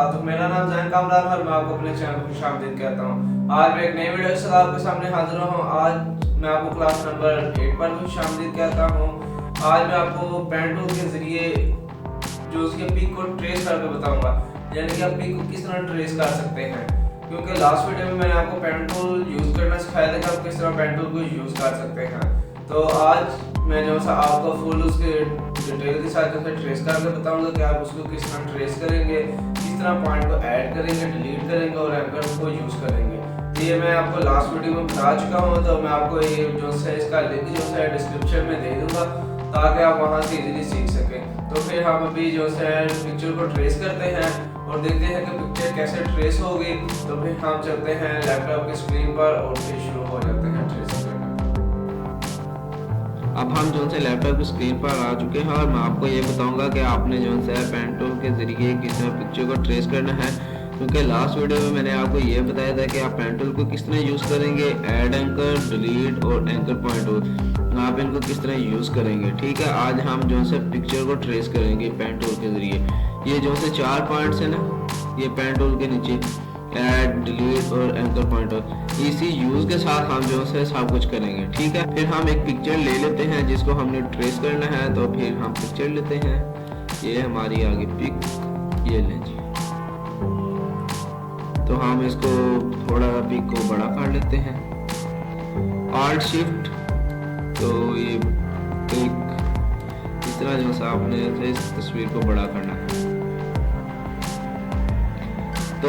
वबरकातुहू। मेरा नाम जैन कामरान और मैं आपको अपने चैनल पर खुशामदीद कहता हूँ। आज मैं एक नई वीडियो के साथ आपके सामने हाजिर हूँ। आज मैं आपको क्लास नंबर 8 पर खुशामदीद कहता हूँ। आज मैं आपको पेन टूल के जरिए जो उसके पिक को ट्रेस करके बताऊंगा, यानी कि आप पिक को किस तरह ट्रेस कर सकते हैं। क्योंकि लास्ट वीडियो में मैंने आपको पेन टूल यूज़ करना सिखाया था कि आप किस तरह पेन टूल को यूज़ कर सकते हैं। तो आज मैं जो सा आपको फुल उसके डिटेल के साथ जो है ट्रेस करके बताऊंगा कि आप उसको किस तरह ट्रेस करेंगे, किस तरह पॉइंट को ऐड करेंगे, डिलीट करेंगे और एंकर को यूज़ करेंगे। तो ये मैं आपको लास्ट वीडियो में बता चुका हूँ, तो मैं आपको ये जो है इसका लिंक जो है डिस्क्रिप्शन में दे दूँगा ताकि आप वहाँ से इजीली सीख सकें। तो फिर हम अभी जो है पिक्चर को ट्रेस करते हैं और देखते हैं कि पिक्चर कैसे ट्रेस होगी। तो फिर हम चलते हैं लैपटॉप की स्क्रीन पर और फिर शुरू हो जाते हैं ट्रेस करना। अब हम जो है लैपटॉप की स्क्रीन पर आ चुके हैं और मैं आपको ये बताऊंगा कि आपने जो है पेन टूल के ज़रिए किस तरह पिक्चर को ट्रेस करना है। क्योंकि लास्ट वीडियो में मैंने आपको ये बताया था कि आप पेन टूल को किस तरह यूज़ करेंगे, ऐड एंकर, डिलीट और एंकर पॉइंट टूल, आप इनको किस तरह यूज़ करेंगे। ठीक है, आज हम जो है पिक्चर को ट्रेस करेंगे पेन टूल के ज़रिए। ये जो है 4 पॉइंट्स हैं ना, ये पेन टूल के नीचे ऐड, डिलीट और एंकर पॉइंटर, इसी यूज के साथ हम जो है सब कुछ करेंगे। ठीक है, फिर हम एक पिक्चर ले लेते हैं जिसको हमने ट्रेस करना है। तो फिर हम पिक्चर लेते हैं, ये हमारी आगे पिक, ये लें जी। तो हम इसको थोड़ा पिक को बड़ा कर लेते हैं, ऑल्ट शिफ्ट। तो ये एक इस तरह जो है आपने इस तस्वीर को बड़ा करना है। तो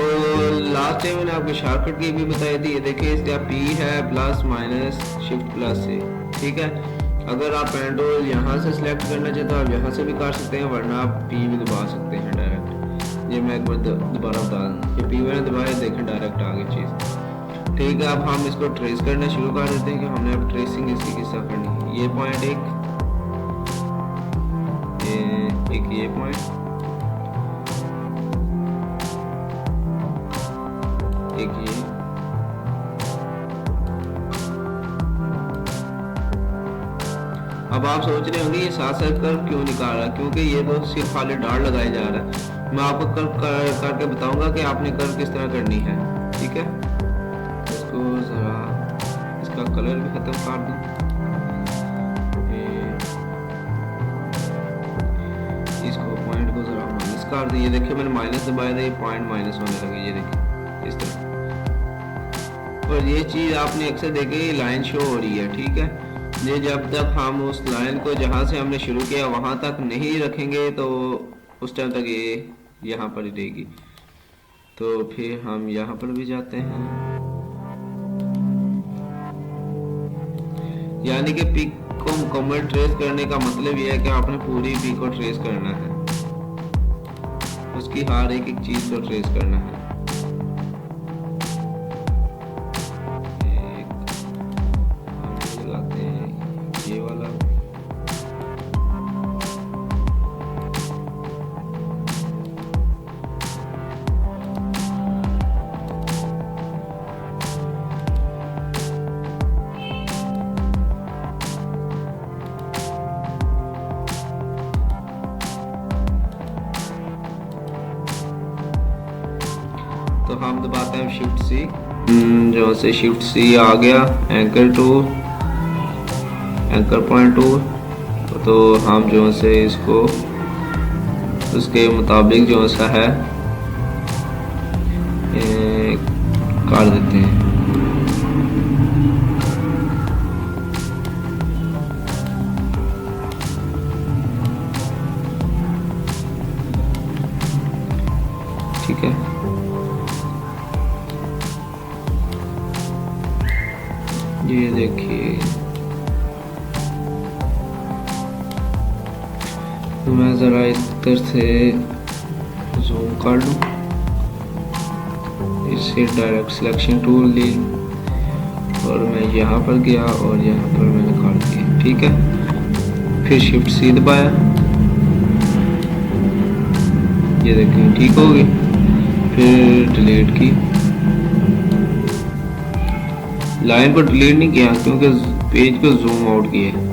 लास्ट टाइम मैंने आपको शॉर्टकट की भी बताई थी, ये देखिए इसका पी है प्लस माइनस शिफ्ट प्लस से। ठीक है, अगर आप पेन टूल यहाँ से सिलेक्ट करना चाहते हो आप यहाँ से भी कर सकते हैं, वरना आप पी भी दबा सकते हैं डायरेक्ट। ये मैं एक बार दोबारा बता दूँ, ये पी मैंने दबाया, देखें डायरेक्ट आ गई चीज़। ठीक है, अब हम इसको ट्रेस करना शुरू कर देते हैं कि हमने अब ट्रेसिंग इसकी किस तरह करनी है। ये पॉइंट एक ये पॉइंट, एक ये, अब आप सोच रहे होंगे ये साथ साथ कर्व क्यों निकाल रहा है, क्योंकि ये तो सिर्फ खाली डॉट लगाया जा रहा है। मैं आपको कर्व करके बताऊंगा कि आपने कर्व किस तरह करनी है। ठीक है, इसको जरा इसका कलर भी खत्म कर दूं, इसको पॉइंट को जरा माइनस कर दूं। ये देखिए मैंने माइनस दबाया था, ये पॉइंट माइनस होने लगे, ये देखिए इस तरह। और ये चीज़ आपने अक्सर देखी, लाइन शो हो रही है। ठीक है, ये जब तक हम उस लाइन को जहाँ से हमने शुरू किया वहाँ तक नहीं रखेंगे तो उस टाइम तक ये यहाँ पर ही रहेगी। तो फिर हम यहाँ पर भी जाते हैं, यानी कि पिक को मुकम्मल ट्रेस करने का मतलब ये है कि आपने पूरी पिक को ट्रेस करना है, उसकी हर एक चीज़ को ट्रेस करना है। ये वाला तो हम दबाते हैं शिफ्ट सी, जो से शिफ्ट सी आ गया, anchor tool, anchor point tool. तो हम जो से इसको उसके मुताबिक जो सा है कर देते हैं। ठीक है, ये देखिए, तो मैं ज़रा इधर से जूम कर लूँ, इससे डायरेक्ट सिलेक्शन टूल ली और मैं यहाँ पर गया और यहाँ पर मैंने कर दिया। ठीक है, फिर शिफ्ट सी दबाया, ये देखिए ठीक होगी। फिर डिलीट की, लाइन को डिलीट नहीं किया क्योंकि पेज को जूम आउट किया।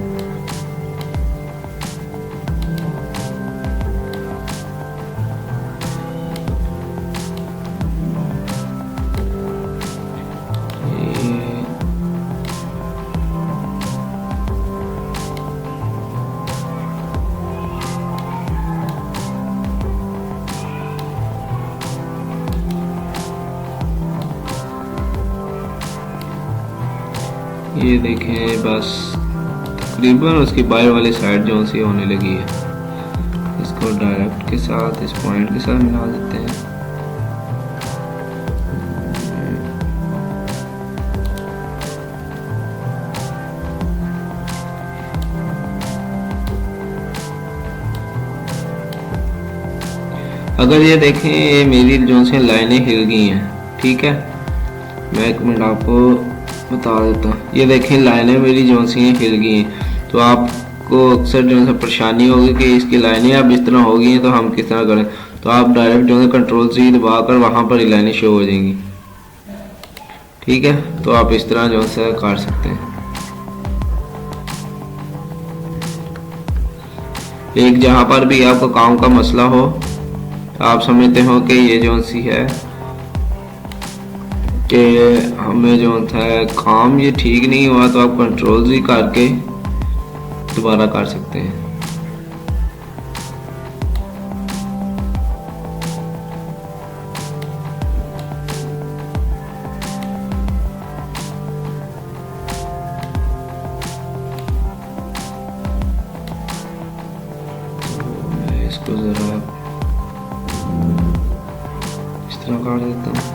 ये देखें बस तकरीबन उसकी बाहर वाली साइड जो सी होने लगी है। इसको डायरेक्ट के साथ इस पॉइंट के साथ मिला देते हैं। अगर ये देखें ये मेरी जो सी लाइनें हिल गई हैं, ठीक है, मैं एक मिनट आपको बता देता हूँ। ये देखें लाइनें मेरी जो सी हिल गई हैं, तो आपको अक्सर जो है परेशानी होगी कि इसकी लाइनें अब इस तरह हो गई हैं तो हम किस तरह करें। तो आप डायरेक्ट जो है कंट्रोल C दबा कर वहाँ पर ही लाइनें शो हो जाएंगी, ठीक है। तो आप इस तरह जो है कर सकते हैं। एक जहाँ पर भी आपको काम का मसला हो, आप समझते हो कि ये जो सी है कि हमें जो है काम ये ठीक नहीं हुआ, तो आप कंट्रोल Z करके दोबारा कर सकते हैं। मैं इसको जरा इस तरह काट देता हूँ।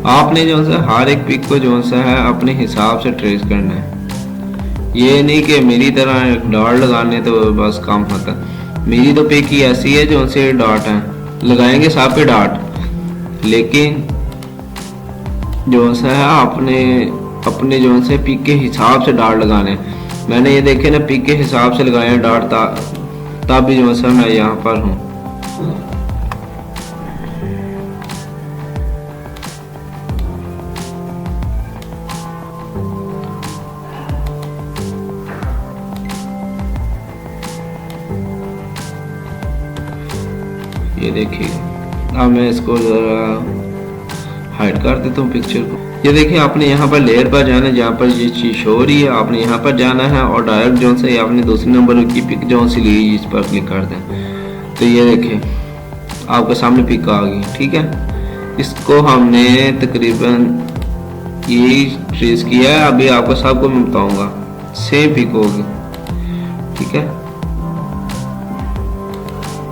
आपने जो है हर एक पिक को जो है अपने हिसाब से ट्रेस करना है। ये नहीं कि मेरी तरह डॉट लगाने तो बस काम होता है। मेरी तो पिक ही ऐसी है जो से डॉट है, लगाएंगे सब पे डॉट, लेकिन जो है आपने अपने जो से पिक के हिसाब से डॉट लगाने। मैंने ये देखे ना पिक के हिसाब से लगाए डॉट, तब भी जो है मैं यहाँ पर हूँ। ये देखिए, अब मैं इसको ज़रा हाइड कर देता हूँ पिक्चर को। ये देखिए, आपने यहाँ पर लेयर पर जाना है, जहाँ पर ये चीज़ शो हो रही है आपने यहाँ पर जाना है और डायरेक्ट जो से आपने दूसरे नंबर की पिक जो सी ली इस पर क्लिक कर दें। तो ये देखिए आपके सामने पिक आ गई, ठीक है। इसको हमने तकरीबन यही ट्रेस किया है। अभी आपको सबको मैं बताऊँगा, सेम पिक होगी, ठीक है।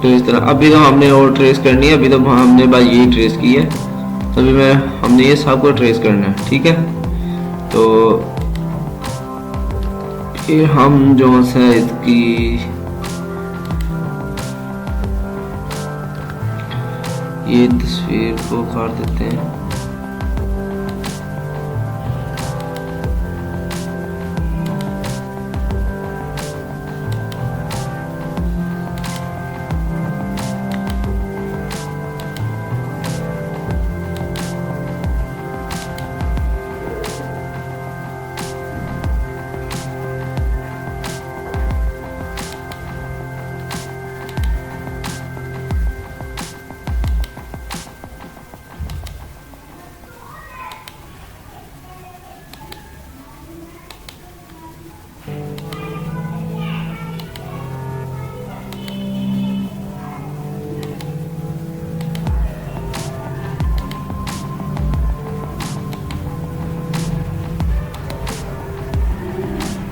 तो इस तरह अभी तो हमने और ट्रेस करनी है, अभी तो हमने बस यही ट्रेस की है, अभी हमने ये सब को ट्रेस करना है, ठीक है। तो फिर हम जो है इसकी ये तस्वीर को काट देते हैं।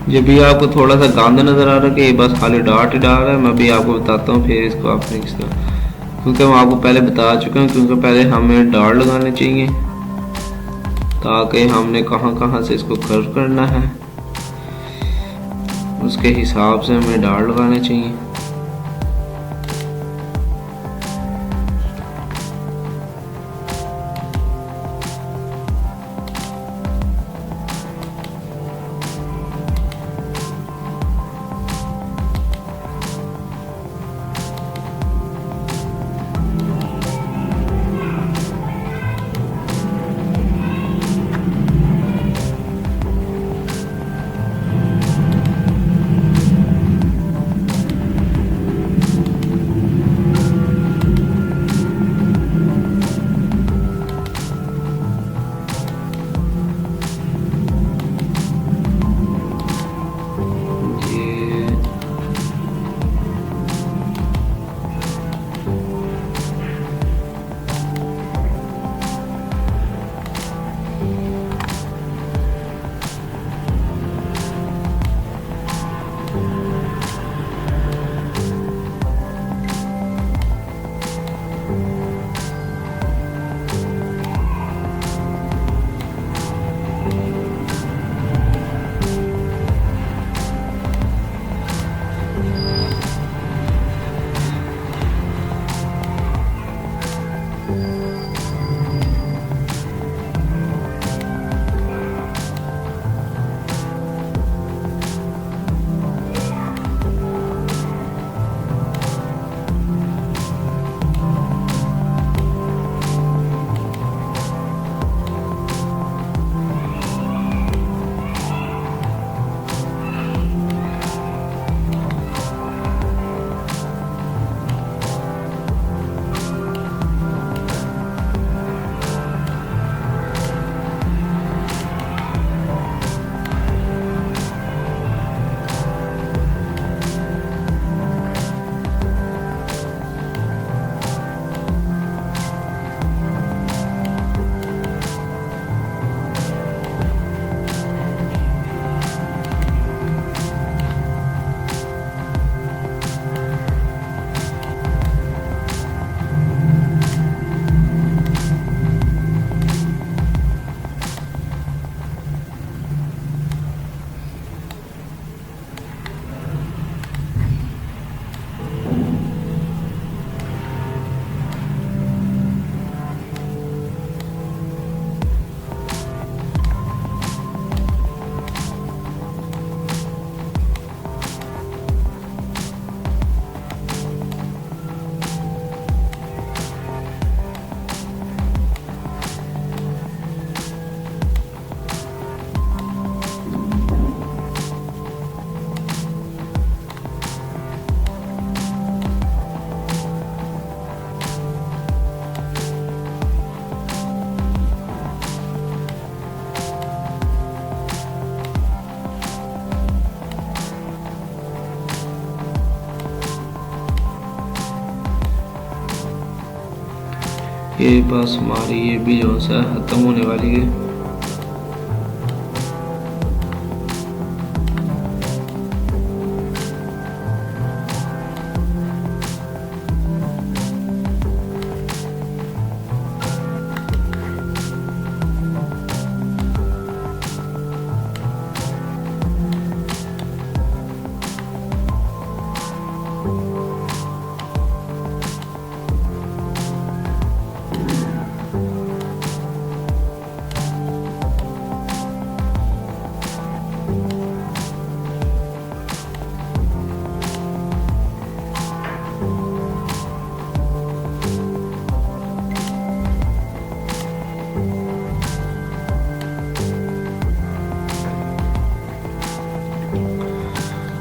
ये भी आपको थोड़ा सा गांदा नज़र आ रहा है कि ये बस खाली डॉट ही डाल रहा है। मैं भी आपको बताता हूँ फिर इसको आपने किस तरह, क्योंकि मैं आपको पहले बता चुका हूँ, क्योंकि पहले हमें डॉट लगाने चाहिए ताकि हमने कहाँ कहाँ से इसको कर्व करना है उसके हिसाब से हमें डॉट लगाने चाहिए। के बस हमारी ये भी जो सा ख़त्म होने वाली है।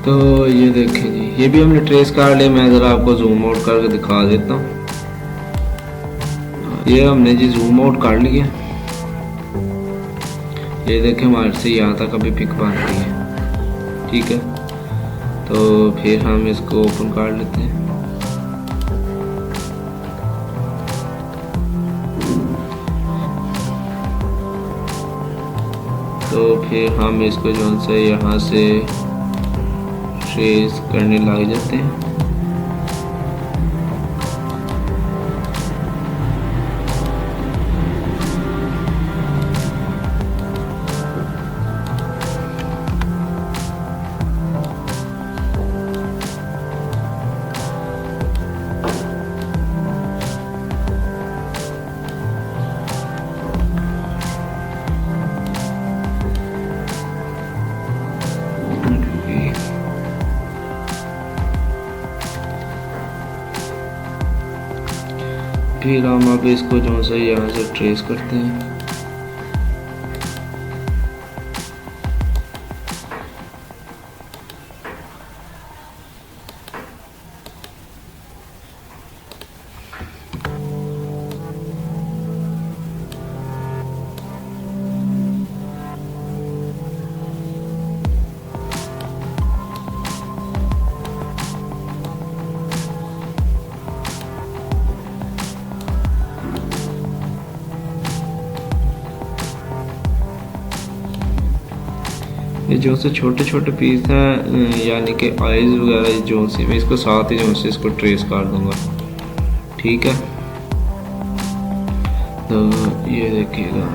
तो ये देखें जी, ये भी हमने ट्रेस कर लिया। मैं ज़रा आपको जूम आउट करके दिखा देता हूँ। ये हमने जी जूम आउट कर लिया। ये देखें हमारे से यहाँ तक अभी पिक बन रही है, ठीक है। तो फिर हम इसको ओपन कर लेते हैं। तो फिर हम इसको जो है यहाँ से ट्रेस करने लग जाते हैं। फिर हम अब इसको जो है यहाँ से ट्रेस करते हैं। ये जो से छोटे छोटे पीस हैं, यानी कि आइज़ वगैरह जो से मैं इसको साथ ही जो से इसको ट्रेस कर दूंगा, ठीक है। तो ये देखिएगा,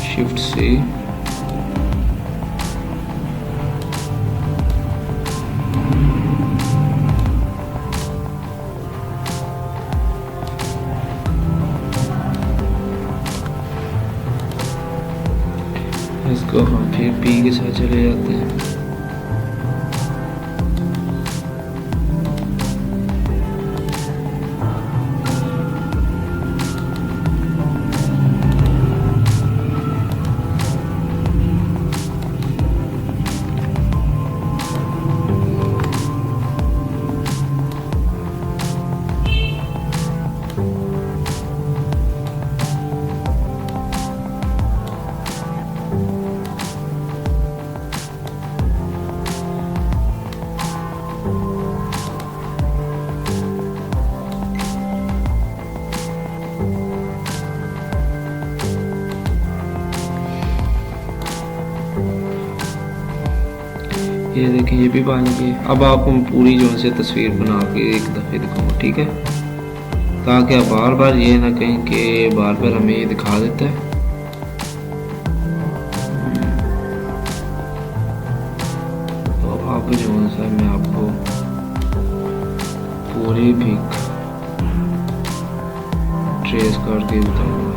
शिफ्ट से इसको हम फिर पी के साथ चले जाते हैं। ये देखिए ये भी बन गई। अब आपको पूरी जो से तस्वीर बना के एक दफ़े दिखाऊँ, ठीक है, ताकि आप बार बार ये ना कहें कि बार बार हमें ये दिखा देता है। तो अब जो है मैं आपको पूरी पिक ट्रेस करके बताऊँगा।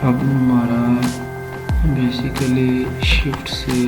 अब हमारा बेसिकली शिफ्ट से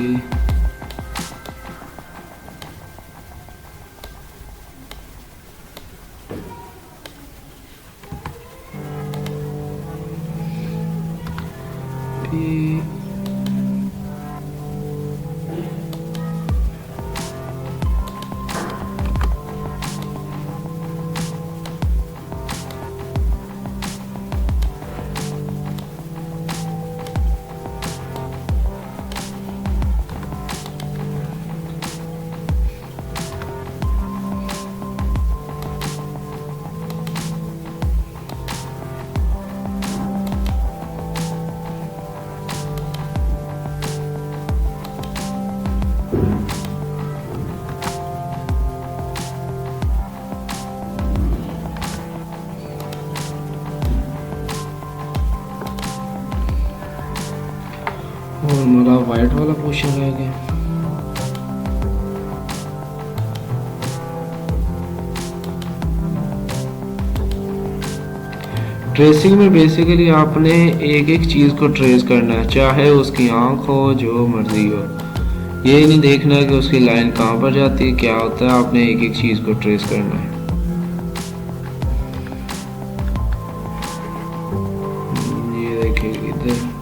और हमारा वाइट वाला पोर्शन रह गया। ट्रेसिंग में बेसिकली आपने एक एक चीज़ को ट्रेस करना है, चाहे उसकी आंख हो, जो मर्जी हो। ये नहीं देखना कि उसकी लाइन कहाँ पर जाती है, क्या होता है। आपने एक एक चीज़ को ट्रेस करना है। ये देखिए इधर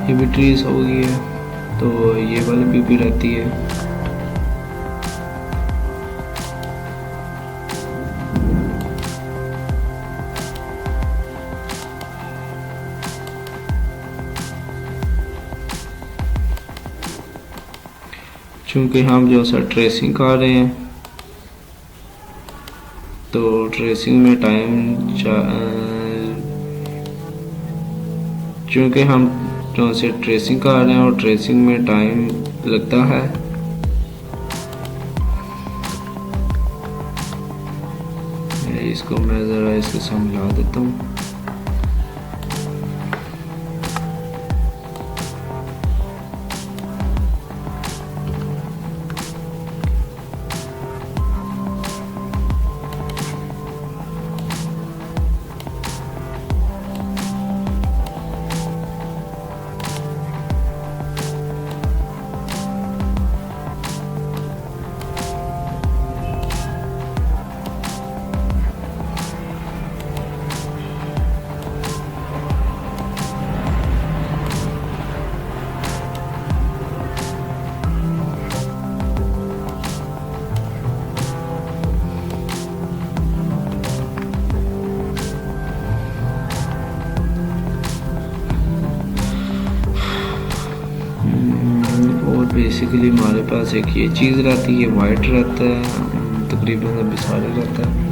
ये भी ट्रीज हो गई है, तो ये वाली भी रहती है। चूँकि हम जो सा ट्रेसिंग कर रहे हैं, तो ट्रेसिंग में टाइम चूँकि हम जो से ट्रेसिंग कर रहे हैं और ट्रेसिंग में टाइम लगता है। इसको मैं ज़रा इसके साथ मिला देता हूँ। बेसिकली हमारे पास एक ये चीज़ रहती है, वाइट रहता है, तकरीबन अभी सारे रहता है।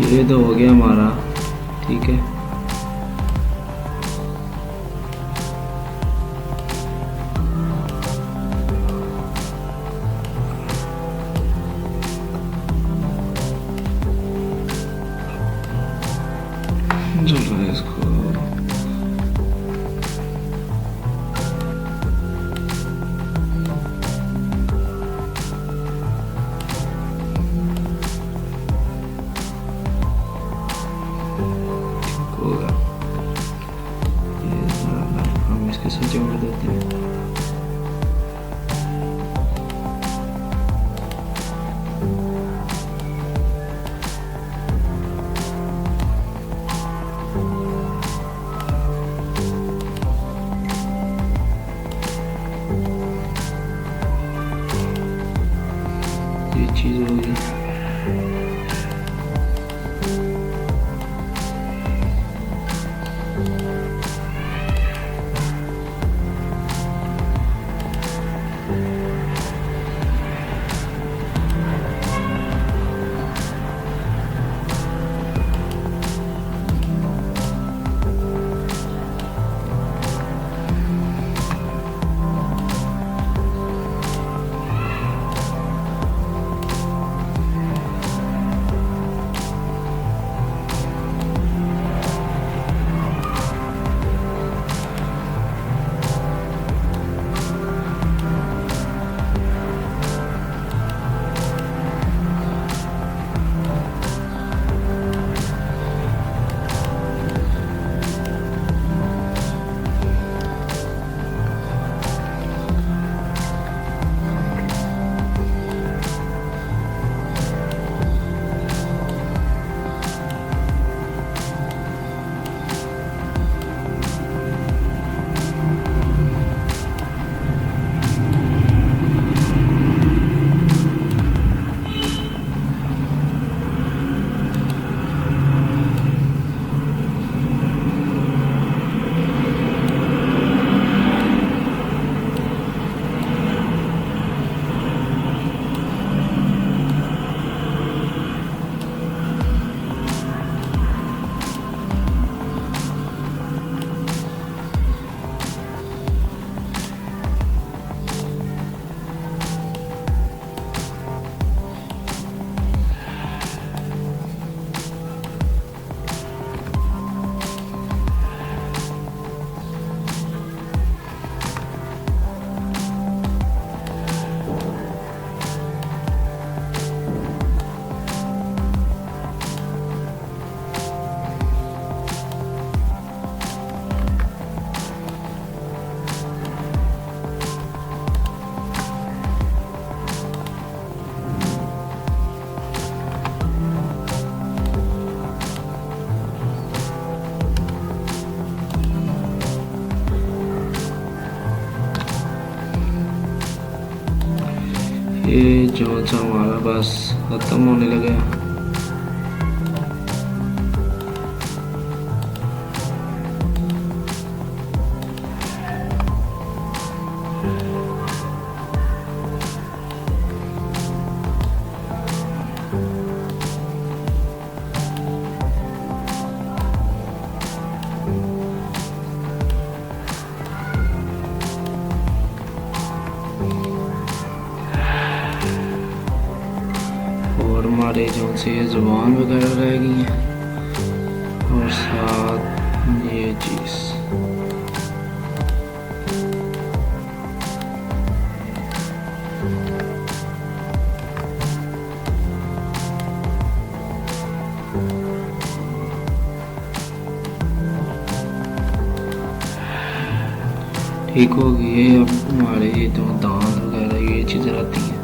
ये तो हो गया हमारा, ठीक है। चलो इसको होगा, हम इसके साथ जोड़ देते हैं। ये चीज़ होगी। ये जो सा हमारा बस ख़त्म होने लगा है। और हमारे जो से ज़ुबान वगैरह रह गई हैं और साथ ये चीज़। ठीक हो गई है। अब हमारे ये जो दांत वगैरह ये चीज़ें आती हैं।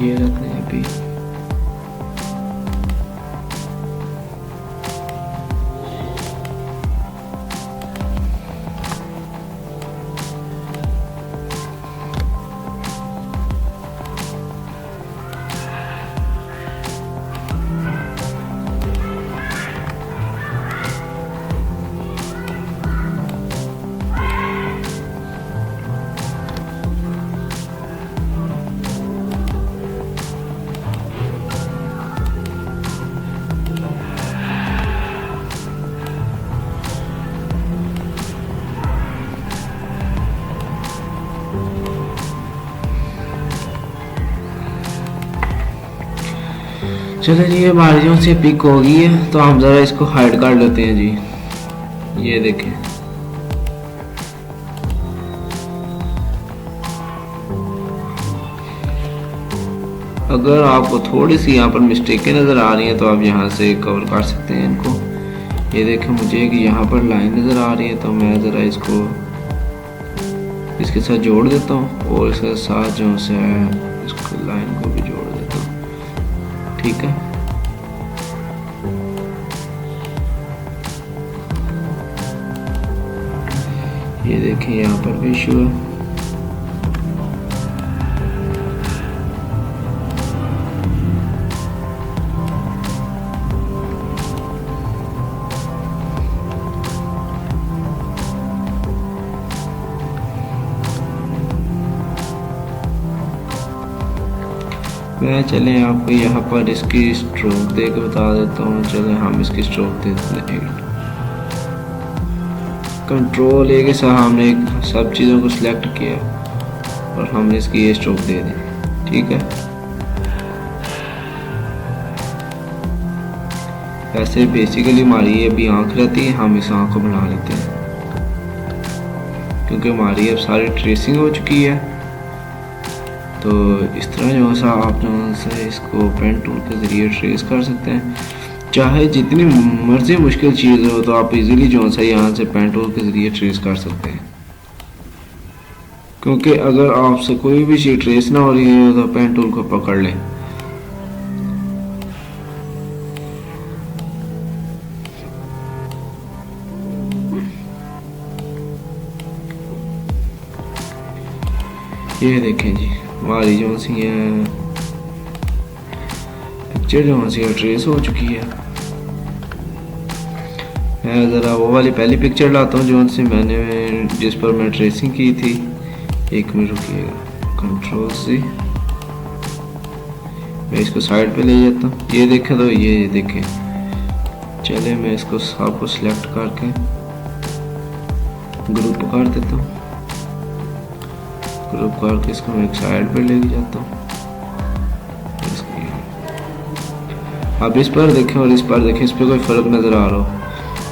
ये रख लें अभी। चलो जी, ये हमारी जो से पिक हो गई है, तो हम ज़रा इसको हाइड कर लेते हैं जी। ये देखें, अगर आपको थोड़ी सी यहाँ पर मिस्टेकें नज़र आ रही हैं तो आप यहाँ से कवर कर सकते हैं इनको। ये देखें, मुझे कि यहाँ पर लाइन नज़र आ रही है, तो मैं ज़रा इसको इसके साथ जोड़ देता हूँ और इसके साथ जो है इसको लाइन को भी जोड़ देता हूँ। ठीक है, ये देखें यहाँ पर भी इशू है। मैं चलें आपको यहाँ पर इसकी स्ट्रोक दे के बता देता हूँ। चलें हम इसकी स्ट्रोक दे देते हैं। कंट्रोल ए के साथ हमने सब चीज़ों को सिलेक्ट किया और हमने इसकी ये स्ट्रोक दे दी। ठीक है, ऐसे बेसिकली हमारी अभी आँख रहती है, हम इस आँख को बना लेते हैं क्योंकि हमारी अब सारी ट्रेसिंग हो चुकी है। तो इस तरह जो सा आप जो है इसको पेन टूल के ज़रिए ट्रेस कर सकते हैं। चाहे जितनी मर्जी मुश्किल चीज़ हो तो आप इजीली जो सा यहाँ से पेन टूल के ज़रिए ट्रेस कर सकते हैं, क्योंकि अगर आपसे कोई भी चीज़ ट्रेस ना हो रही है तो पेन टूल को पकड़ लें। ये देखें जी, हमारी जो सी है पिक्चर जो सी ट्रेस हो चुकी है। मैं ज़रा वो वाली पहली पिक्चर लाता हूँ जो सी मैंने जिस पर मैं ट्रेसिंग की थी। एक मिनट रुकिएगा, कंट्रोल से मैं इसको साइड पे ले जाता हूँ। ये देखें तो ये देखें, चले मैं इसको सबको सिलेक्ट करके ग्रुप कर देता हूँ। ग्रुप करके इसको मैं एक साइड पे लेके जाता हूँ। आप इस पर देखें और इस पर देखें, इस पर कोई फ़र्क नज़र आ रहा हो।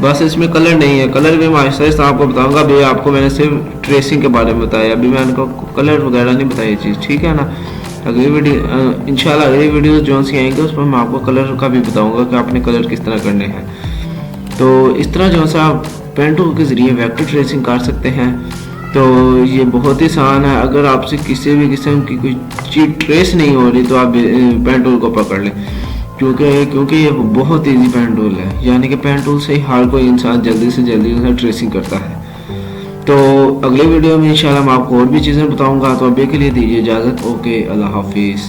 बस इसमें कलर नहीं है, कलर भी मैं आहिस्ता आहिस्ता आपको बताऊंगा। अभी आपको मैंने सिर्फ ट्रेसिंग के बारे में बताया, अभी मैंने आपको कलर वगैरह नहीं बताई चीज़, ठीक है ना। अगली वीडियो इंशाल्लाह अगली वीडियो जो सी आएंगे उस पर मैं आपको कलर का भी बताऊंगा कि आपने कलर किस तरह करने हैं। तो इस तरह जो सा आप पेन टूल के ज़रिए वेक्टर ट्रेसिंग कर सकते हैं। तो ये बहुत ही आसान है। अगर आपसे किसी भी किस्म की कोई चीज़ ट्रेस नहीं हो रही तो आप पेन टूल को पकड़ लें, क्योंकि ये बहुत इजी पेन टूल है, यानी कि पेन टूल से ही हर कोई इंसान जल्दी से जल्दी ट्रेसिंग करता है। तो अगले वीडियो में इंशाल्लाह मैं आपको और भी चीज़ें बताऊंगा। तो अभी के लिए दीजिए इजाज़त। ओके, अल्लाह हाफिज़।